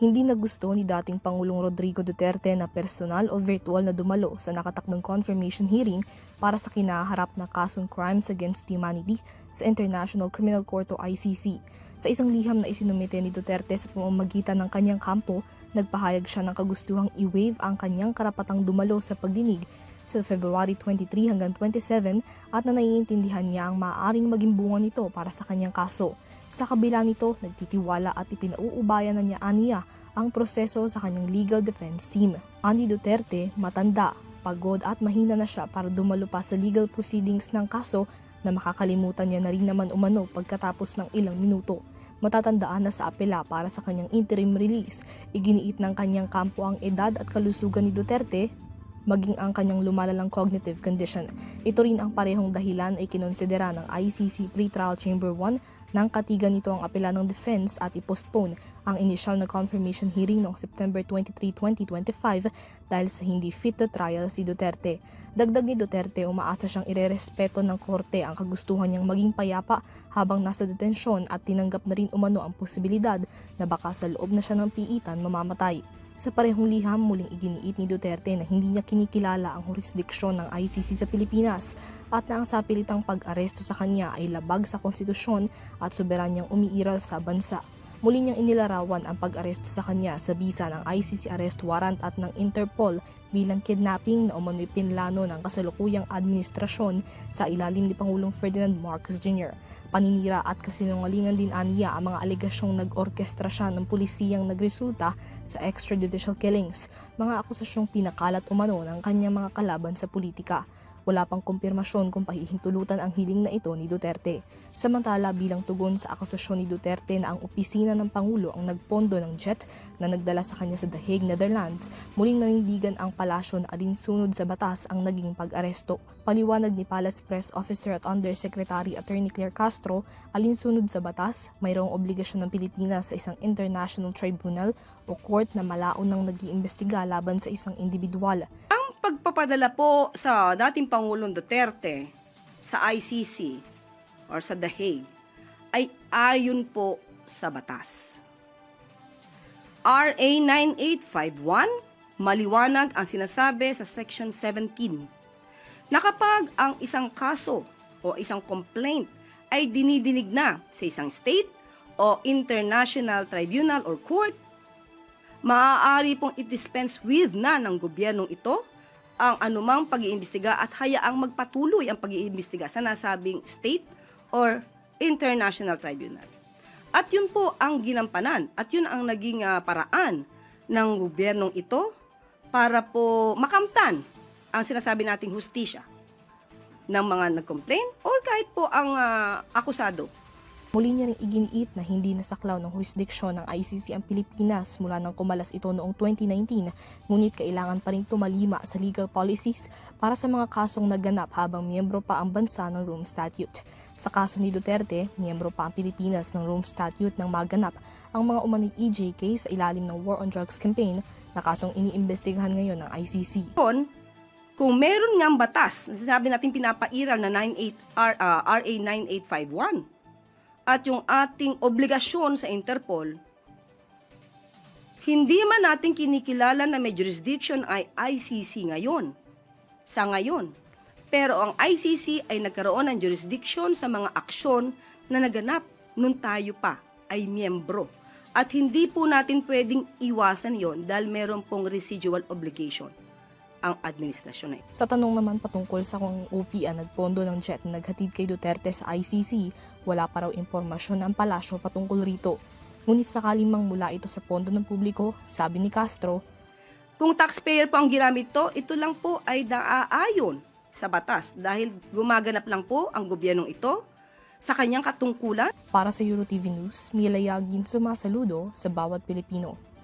Hindi nagusto ni dating Pangulong Rodrigo Duterte na personal o virtual na dumalo sa nakatakdang confirmation hearing para sa kinaharap na kasong Crimes Against Humanity sa International Criminal Court o ICC. Sa isang liham na isinumite ni Duterte sa pamamagitan ng kanyang kampo, nagpahayag siya ng kagustuhang i-waive ang kanyang karapatang dumalo sa pagdinig sa February 23 hanggang 27 at na naiintindihan niya ang maaaring maging bunga nito para sa kanyang kaso. Sa kabila nito, nagtitiwala at ipinauubayan na niya aniya ang proseso sa kanyang legal defense team. Ani Duterte, matanda, pagod at mahina na siya para dumalo pa sa legal proceedings ng kaso na makakalimutan niya na rin naman umano pagkatapos ng ilang minuto. Matatandaan na sa apela para sa kanyang interim release, iginiit ng kanyang kampo ang edad at kalusugan ni Duterte, maging ang kanyang lumalalang cognitive condition. Ito rin ang parehong dahilan ay kinonsidera ng ICC Pretrial Chamber 1 nang katigan nito ang apela ng defense at ipostpone ang initial na confirmation hearing noong September 23, 2025 dahil sa hindi fit to trial si Duterte. Dagdag ni Duterte, umaasa siyang irerespeto ng korte ang kagustuhan niyang maging payapa habang nasa detensyon at tinanggap na rin umano ang posibilidad na baka sa loob na siya ng piitan mamamatay. Sa parehong liham, muling iginiit ni Duterte na hindi niya kinikilala ang jurisdiksyon ng ICC sa Pilipinas at na ang sapilitang pag-aresto sa kanya ay labag sa konstitusyon at soberanyang umiiral sa bansa. Muli niyang inilarawan ang pag-aresto sa kanya sa bisa ng ICC arrest warrant at ng Interpol bilang kidnapping na umano'y pinlano ng kasalukuyang administrasyon sa ilalim ni Pangulong Ferdinand Marcos Jr. Paninira at kasinungalingan din aniya ang mga alegasyong nag-orkestra siya ng pulisiyang nagresulta sa extrajudicial killings, mga akusasyong pinakalat umano ng kanyang mga kalaban sa politika. Wala pang kumpirmasyon kung pahihintulutan ang hiling na ito ni Duterte. Samantala, bilang tugon sa akusasyon ni Duterte na ang opisina ng Pangulo ang nagpondo ng jet na nagdala sa kanya sa The Hague, Netherlands, muling nanindigan ang palasyo na alinsunod sa batas ang naging pag-aresto. Paliwanag ni Palace Press Officer at Undersecretary Attorney Claire Castro, alinsunod sa batas, mayroong obligasyon ng Pilipinas sa isang international tribunal o court na malaon nang nag-iimbestiga laban sa isang individual. Pagpapadala po sa dating Pangulong Duterte sa ICC or sa The Hague ay ayon po sa batas. RA 9851, maliwanag ang sinasabi sa Section 17 na kapag ang isang kaso o isang complaint ay dinidinig na sa isang state o international tribunal or court, maaari pong i-dispense with na ng gobyernong ito ang anumang pag-iimbestiga at hayaang magpatuloy ang pag-iimbestiga sa nasabing state or international tribunal. At yun po ang ginampanan at yun ang naging paraan ng gobyernong ito para po makamtan ang sinasabi nating hustisya ng mga nag-complain or kahit po ang akusado. Muli niya ring iginiit na hindi nasaklaw ng jurisdiksyon ng ICC ang Pilipinas mula nang kumalas ito noong 2019, ngunit kailangan pa rin tumalima sa legal policies para sa mga kasong naganap habang miyembro pa ang bansa ng Rome Statute. Sa kaso ni Duterte, miyembro pa ang Pilipinas ng Rome Statute nang maganap ang mga umano'y EJK sa ilalim ng War on Drugs campaign na kasong iniimbestigahan ngayon ng ICC. Kung meron ngang batas, sinabi natin pinapairal na RA 9851, at yung ating obligasyon sa Interpol, hindi man natin kinikilala na may jurisdiction ay ICC ngayon, sa ngayon. Pero ang ICC ay nagkaroon ng jurisdiction sa mga aksyon na naganap nung tayo pa ay miyembro. At hindi po natin pwedeng iwasan yon dahil meron pong residual obligation ang administrasyon. Sa tanong naman patungkol sa kung UP ang nagpondo ng jet na naghatid kay Duterte sa ICC, wala pa raw impormasyon ang palasyo patungkol rito. Ngunit sakaling mangmula ito sa pondo ng publiko, sabi ni Castro, kung taxpayer po ang ginamit ito lang po ay naaayon sa batas dahil gumaganap lang po ang gobyernong ito sa kanyang katungkulan. Para sa EuroTV News, Mila Yagin sumasaludo sa bawat Pilipino.